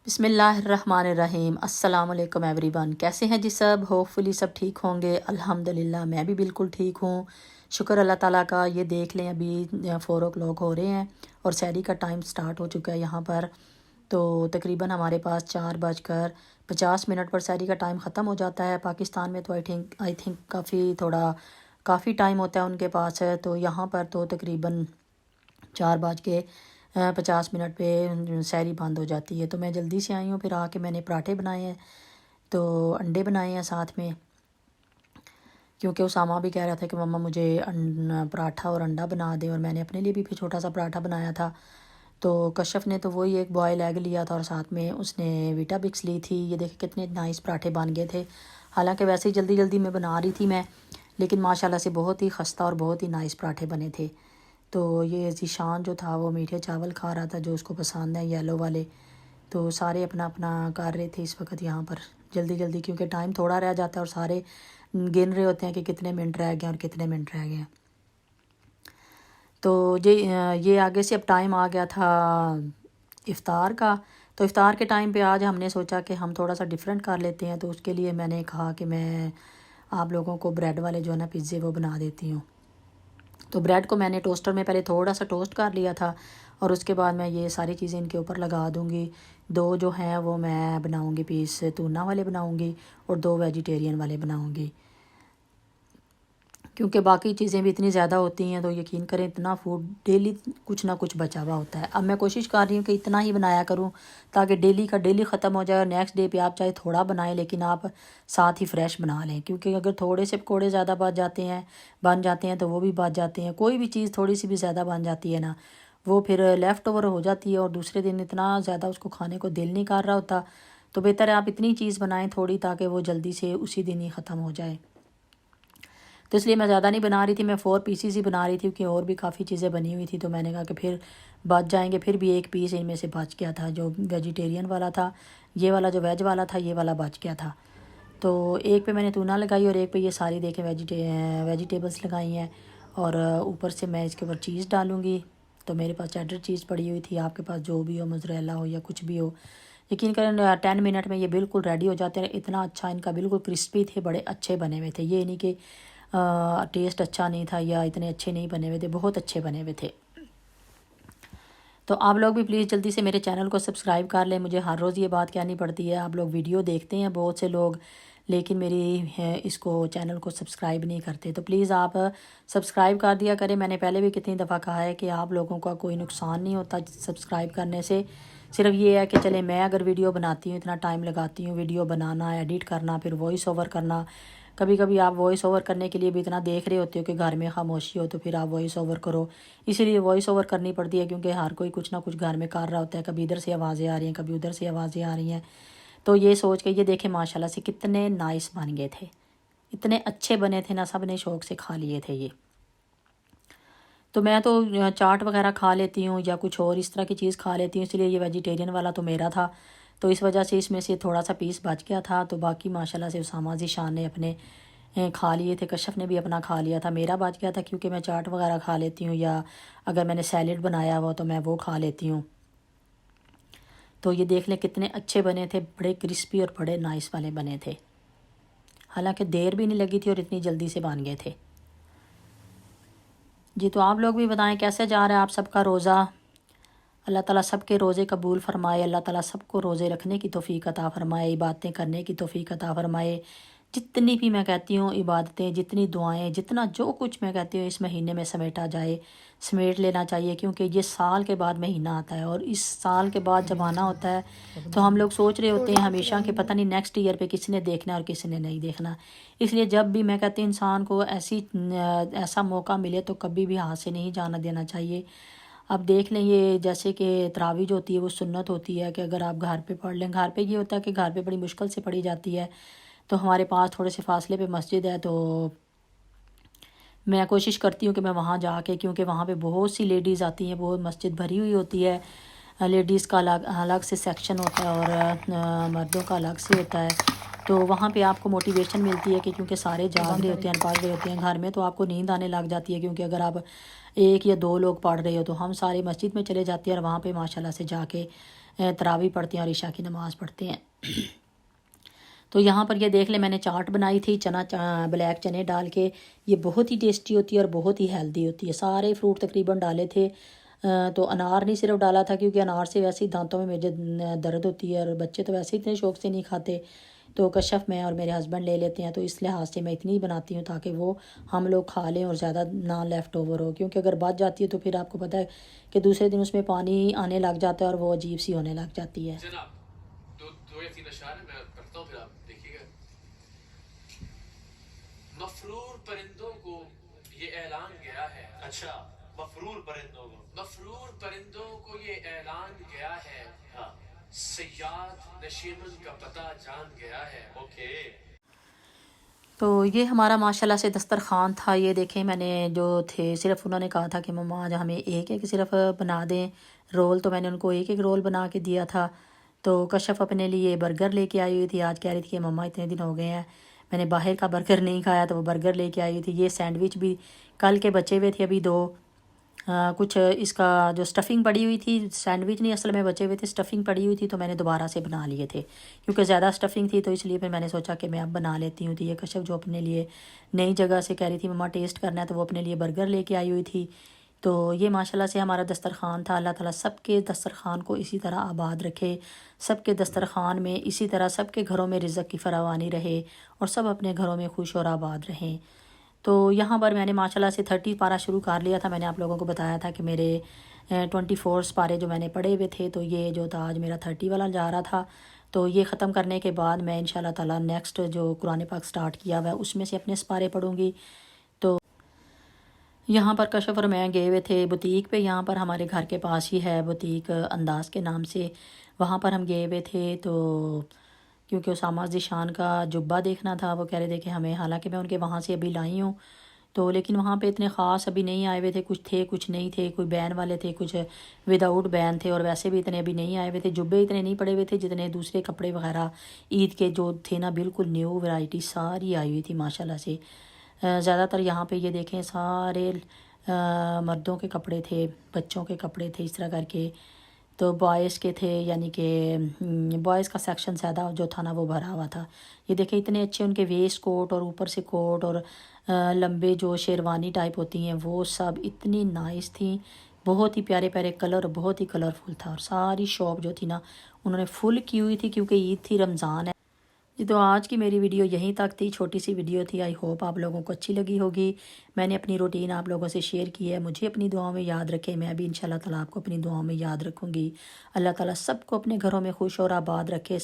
بسم اللہ الرحمن الرحیم۔ السلام علیکم ایوری ون، کیسے ہیں جی سب؟ ہوپ فلی سب ٹھیک ہوں گے۔ الحمدللہ میں بھی بالکل ٹھیک ہوں، شکر اللہ تعالیٰ کا۔ یہ دیکھ لیں ابھی 4 o'clock ہو رہے ہیں اور سحری کا ٹائم سٹارٹ ہو چکا ہے یہاں پر۔ تو تقریباً ہمارے پاس 4:50 پر سحری کا ٹائم ختم ہو جاتا ہے۔ پاکستان میں تو آئی تھنک کافی ٹائم ہوتا ہے ان کے پاس ہے، تو یہاں پر تو تقریباً 4:50 پہ سحری بند ہو جاتی ہے۔ تو میں جلدی سے آئی ہوں، پھر آ کے میں نے پراٹھے بنائے ہیں، تو انڈے بنائے ہیں ساتھ میں، کیونکہ اسامہ بھی کہہ رہا تھا کہ مما مجھے پراٹھا اور انڈا بنا دیں، اور میں نے اپنے لیے بھی پھر چھوٹا سا پراٹھا بنایا تھا۔ تو کشف نے تو وہی ایک بوائل ایگ لیا تھا اور ساتھ میں اس نے ویٹا بکس لی تھی۔ یہ دیکھیں کتنے نائس پراٹھے بن گئے تھے، حالانکہ ویسے ہی جلدی جلدی میں بنا رہی تھی لیکن ماشاءاللہ سے بہت ہی خستہ اور بہت ہی نائس پراٹھے بنے تھے۔ تو یہ ذیشان جو تھا وہ میٹھے چاول کھا رہا تھا، جو اس کو پسند ہیں یلو والے۔ تو سارے اپنا اپنا کر رہے تھے اس وقت یہاں پر جلدی جلدی، کیونکہ ٹائم تھوڑا رہ جاتا ہے اور سارے گن رہے ہوتے ہیں کہ کتنے منٹ رہ گئے اور کتنے منٹ رہ گئے ہیں۔ تو یہ آگے سے اب ٹائم آ گیا تھا افطار کا۔ تو افطار کے ٹائم پہ آج ہم نے سوچا کہ ہم تھوڑا سا ڈیفرنٹ کر لیتے ہیں، تو اس کے لیے میں نے کہا کہ میں آپ لوگوں کو بریڈ والے جو ہے نا پیزے وہ بنا دیتی ہوں۔ تو بریڈ کو میں نے ٹوسٹر میں پہلے تھوڑا سا ٹوسٹ کر لیا تھا، اور اس کے بعد میں یہ ساری چیزیں ان کے اوپر لگا دوں گی۔ 2 جو ہیں وہ میں بناؤں گی پیس تونہ والے بناؤں گی، اور 2 ویجیٹیرین والے بناؤں گی، کیونکہ باقی چیزیں بھی اتنی زیادہ ہوتی ہیں تو یقین کریں اتنا فوڈ ڈیلی کچھ نہ کچھ بچا ہوا ہوتا ہے۔ اب میں کوشش کر رہی ہوں کہ اتنا ہی بنایا کروں تاکہ ڈیلی کا ڈیلی ختم ہو جائے، اور نیکسٹ ڈے پہ آپ چاہے تھوڑا بنائیں لیکن آپ ساتھ ہی فریش بنا لیں، کیونکہ اگر تھوڑے سے پکوڑے زیادہ بن جاتے ہیں تو وہ بھی بچ جاتے ہیں۔ کوئی بھی چیز تھوڑی سی بھی زیادہ بن جاتی ہے نا، وہ پھر لیفٹ اوور ہو جاتی ہے، اور دوسرے دن اتنا زیادہ اس کو کھانے کو دل نہیں کر رہا ہوتا۔ تو بہتر ہے آپ اتنی چیز بنائیں تھوڑی، تاکہ وہ جلدی سے اسی دن ہی ختم ہو جائے۔ تو اس لیے میں زیادہ نہیں بنا رہی تھی، میں 4 پیسز ہی بنا رہی تھی، کیونکہ اور بھی کافی چیزیں بنی ہوئی تھی۔ تو میں نے کہا کہ پھر بچ جائیں گے، پھر بھی ایک پیس ان میں سے بچ گیا تھا جو ویجیٹیرین والا تھا، یہ والا جو ویج والا تھا یہ والا بچ گیا تھا۔ تو ایک پہ میں نے تونہ لگائی اور ایک پہ یہ ساری دیکھیں ویجیٹیبلس لگائی ہیں، اور اوپر سے میں اس کے اوپر چیز ڈالوں گی۔ تو میرے پاس چیڈر چیز پڑی ہوئی تھی، آپ کے پاس جو بھی ہو، موزریلا ہو یا کچھ بھی ہو، یقین کریں 10 منٹ میں یہ بالکل ریڈی ہو جاتے ہیں۔ اتنا اچھا ان کا بالکل کرسپی تھے، بڑے اچھے بنے ہوئے تھے، یہ نہیں کہ ٹیسٹ اچھا نہیں تھا یا اتنے اچھے نہیں بنے ہوئے تھے، بہت اچھے بنے ہوئے تھے۔ تو آپ لوگ بھی پلیز جلدی سے میرے چینل کو سبسکرائب کر لیں، مجھے ہر روز یہ بات کہنی پڑتی ہے۔ آپ لوگ ویڈیو دیکھتے ہیں بہت سے لوگ، لیکن میری اس کو چینل کو سبسکرائب نہیں کرتے، تو پلیز آپ سبسکرائب کر دیا کریں۔ میں نے پہلے بھی کتنی دفعہ کہا ہے کہ آپ لوگوں کا کوئی نقصان نہیں ہوتا سبسکرائب کرنے سے، صرف یہ ہے کہ چلے میں اگر ویڈیو بناتی ہوں، اتنا ٹائم لگاتی ہوں ویڈیو بنانا، ایڈٹ کرنا، پھر وائس اوور کرنا، کبھی کبھی آپ وائس اوور کرنے کے لیے بھی اتنا دیکھ رہے ہوتے ہو کہ گھر میں خاموشی ہو تو پھر آپ وائس اوور کرو، اسی لیے وائس اوور کرنی پڑتی ہے، کیونکہ ہر کوئی کچھ نہ کچھ گھر میں کر رہا ہوتا ہے، کبھی ادھر سے آوازیں آ رہی ہیں، کبھی ادھر سے آوازیں آ رہی ہیں۔ تو یہ سوچ کے یہ دیکھیں ماشاءاللہ سے کتنے نائس بن گئے تھے، اتنے اچھے بنے تھے نا، سب نے شوق سے کھا لیے تھے یہ۔ تو میں تو چاٹ وغیرہ کھا لیتی ہوں یا کچھ اور اس طرح کی چیز کھا لیتی ہوں، اس لیے یہ ویجیٹیرین والا تو میرا تھا، تو اس وجہ سے اس میں سے تھوڑا سا پیس بچ گیا تھا، تو باقی ماشاءاللہ سے اسامہ ذیشان نے اپنے کھا لیے تھے، کشف نے بھی اپنا کھا لیا تھا، میرا بچ گیا تھا کیونکہ میں چاٹ وغیرہ کھا لیتی ہوں، یا اگر میں نے سیلڈ بنایا ہوا تو میں وہ کھا لیتی ہوں۔ تو یہ دیکھ لیں کتنے اچھے بنے تھے، بڑے کرسپی اور بڑے نائس والے بنے تھے، حالانکہ دیر بھی نہیں لگی تھی اور اتنی جلدی سے بن گئے تھے۔ جی تو آپ لوگ بھی بتائیں کیسے جا رہا ہے آپ سب کا روزہ؟ اللہ تعالیٰ سب کے روزے قبول فرمائے، اللہ تعالیٰ سب کو روزے رکھنے کی توفیق عطا فرمائے، عبادتیں کرنے کی توفیق عطا فرمائے۔ جتنی بھی میں کہتی ہوں عبادتیں، جتنی دعائیں، جتنا جو کچھ میں کہتی ہوں اس مہینے میں سمیٹا جائے، سمیٹ لینا چاہیے، کیونکہ یہ سال کے بعد مہینہ آتا ہے، اور اس سال کے بعد جب آنا ہوتا ہے تو ہم لوگ سوچ رہے ہوتے ہیں ہمیشہ کہ پتہ نہیں نیکسٹ ایئر پہ کس نے دیکھنا ہے اور کس نے نہیں دیکھنا۔ اس لیے جب بھی میں کہتی ہوں انسان کو ایسا موقع ملے تو کبھی بھی ہاتھ سے نہیں جانا دینا چاہیے۔ اب دیکھ لیں یہ جیسے کہ تراویح جو ہوتی ہے وہ سنت ہوتی ہے کہ اگر آپ گھر پہ پڑھ لیں، گھر پہ یہ ہوتا ہے کہ گھر پہ بڑی مشکل سے پڑھی جاتی ہے، تو ہمارے پاس تھوڑے سے فاصلے پہ مسجد ہے، تو میں کوشش کرتی ہوں کہ میں وہاں جا کے، کیونکہ وہاں پہ بہت سی لیڈیز آتی ہیں، بہت مسجد بھری ہوئی ہوتی ہے، لیڈیز کا الگ سے سیکشن ہوتا ہے اور مردوں کا الگ سے ہوتا ہے، تو وہاں پہ آپ کو موٹیویشن ملتی ہے کہ کیونکہ سارے جاگ رہے ہوتے ہیں، پڑھ رہے ہوتے ہیں، گھر میں تو آپ کو نیند آنے لگ جاتی ہے، کیونکہ اگر آپ 1 یا 2 لوگ پڑھ رہے ہو تو ہم سارے مسجد میں چلے جاتے ہیں، اور وہاں پہ ماشاءاللہ سے جا کے تراویح پڑھتے ہیں اور عشاء کی نماز پڑھتے ہیں۔ تو یہاں پر یہ دیکھ لیں میں نے چاٹ بنائی تھی بلیک چنے ڈال کے، یہ بہت ہی ٹیسٹی ہوتی ہے اور بہت ہی ہیلدی ہوتی ہے۔ سارے فروٹ تقریباً ڈالے تھے، تو انار نہیں صرف ڈالا تھا کیونکہ انار سے ویسے ہی دانتوں میں مجھے درد ہوتی ہے اور بچے تو ویسے ہی اتنے شوق سے نہیں کھاتے، تو کشف میں اور میرے ہسبینڈ لے لیتے ہیں، تو اس لحاظ سے میں اتنی بناتی ہوں تاکہ وہ ہم لوگ کھا لیں اور زیادہ نہ لیفٹ اوور ہو، کیونکہ اگر بچ جاتی ہے تو پھر آپ کو پتہ ہے کہ دوسرے دن اس میں پانی آنے لگ جاتا ہے اور وہ عجیب سی ہونے لگ جاتی ہے۔ دو یا تین اشعار میں کرتا ہوں، پھر آپ دیکھیے گا۔ مفرور پرندوں کو یہ اعلان گیا ہے، اچھا مفرور پرندوں کو یہ اعلان گیا ہے، ہاں سیاد نشیمن کا پتہ جان گیا ہے، اوکے۔ تو یہ ہمارا ماشاءاللہ سے دسترخوان تھا، یہ دیکھیں میں نے جو تھے صرف انہوں نے کہا تھا کہ مما آج ہمیں ایک ایک صرف بنا دیں رول، تو میں نے ان کو ایک ایک رول بنا کے دیا تھا۔ تو کشف اپنے لیے برگر لے کے آئی ہوئی تھی، آج کہہ رہی تھی کہ مما اتنے دن ہو گئے ہیں میں نے باہر کا برگر نہیں کھایا، تو وہ برگر لے کے آئی ہوئی تھی۔ یہ سینڈوچ بھی کل کے بچے ہوئے تھے ابھی دو، کچھ اس کا جو سٹفنگ پڑی ہوئی تھی، سینڈوچ نہیں اصل میں بچے ہوئے تھے، سٹفنگ پڑی ہوئی تھی، تو میں نے دوبارہ سے بنا لیے تھے کیونکہ زیادہ سٹفنگ تھی، تو اس لیے پھر میں نے سوچا کہ میں اب بنا لیتی ہوں۔ تو یہ کشف جو اپنے لیے نئی جگہ سے کہہ رہی تھی مما ٹیسٹ کرنا ہے، تو وہ اپنے لیے برگر لے کے آئی ہوئی تھی۔ تو یہ ماشاءاللہ سے ہمارا دسترخوان تھا۔ اللہ تعالیٰ سب کے دسترخوان کو اسی طرح آباد رکھے، سب کے دسترخوان میں اسی طرح سب کے گھروں میں رزق کی فراوانی رہے اور سب اپنے گھروں میں خوش اور آباد رہیں۔ تو یہاں پر میں نے ماشاءاللہ سے 30 پارہ شروع کر لیا تھا، میں نے آپ لوگوں کو بتایا تھا کہ میرے 24 پارے جو میں نے پڑھے ہوئے تھے، تو یہ جو تھا آج میرا 30 والا جا رہا تھا۔ تو یہ ختم کرنے کے بعد میں انشاءاللہ تعالیٰ نیکسٹ جو قرآن پاک سٹارٹ کیا ہوا ہے اس میں سے اپنے سپارے پڑھوں گی۔ تو یہاں پر کشف اور میں گئے ہوئے تھے بوتیک پہ، یہاں پر ہمارے گھر کے پاس ہی ہے بوتیک انداز کے نام سے، وہاں پر ہم گئے ہوئے تھے۔ تو کیونکہ اسامہ ذیشان کا جبہ دیکھنا تھا، وہ کہہ رہے تھے کہ ہمیں، حالانکہ میں ان کے وہاں سے ابھی لائی ہوں، تو لیکن وہاں پہ اتنے خاص ابھی نہیں آئے ہوئے تھے، کچھ تھے کچھ نہیں تھے، کوئی بین والے تھے کچھ ود آؤٹ بین تھے، اور ویسے بھی اتنے ابھی نہیں آئے ہوئے تھے، جبے اتنے نہیں پڑے ہوئے تھے جتنے دوسرے کپڑے وغیرہ عید کے جو تھے نا، بالکل نیو ورائٹی ساری آئی ہوئی تھی ماشاءاللہ سے۔ زیادہ تر یہاں پہ یہ دیکھیں سارے مردوں کے کپڑے تھے، بچوں کے کپڑے تھے، اس طرح کر کے۔ تو بوائز کے تھے، یعنی کہ بوائز کا سیکشن زیادہ جو تھا نا وہ بھرا ہوا تھا۔ یہ دیکھیں اتنے اچھے ان کے ویسٹ کوٹ اور اوپر سے کوٹ اور لمبے جو شیروانی ٹائپ ہوتی ہیں وہ سب اتنی نائس تھیں، بہت ہی پیارے پیارے کلر، بہت ہی کلرفل تھا، اور ساری شاپ جو تھی نا انہوں نے فل کی ہوئی تھی کیونکہ عید تھی، رمضان ہے جی۔ تو آج کی میری ویڈیو یہیں تک تھی، چھوٹی سی ویڈیو تھی، آئی ہوپ آپ لوگوں کو اچھی لگی ہوگی۔ میں نے اپنی روٹین آپ لوگوں سے شیئر کی ہے، مجھے اپنی دعاؤں میں یاد رکھیں، میں بھی انشاءاللہ تعالیٰ آپ کو اپنی دعاؤں میں یاد رکھوں گی۔ اللہ تعالیٰ سب کو اپنے گھروں میں خوش اور آباد رکھے۔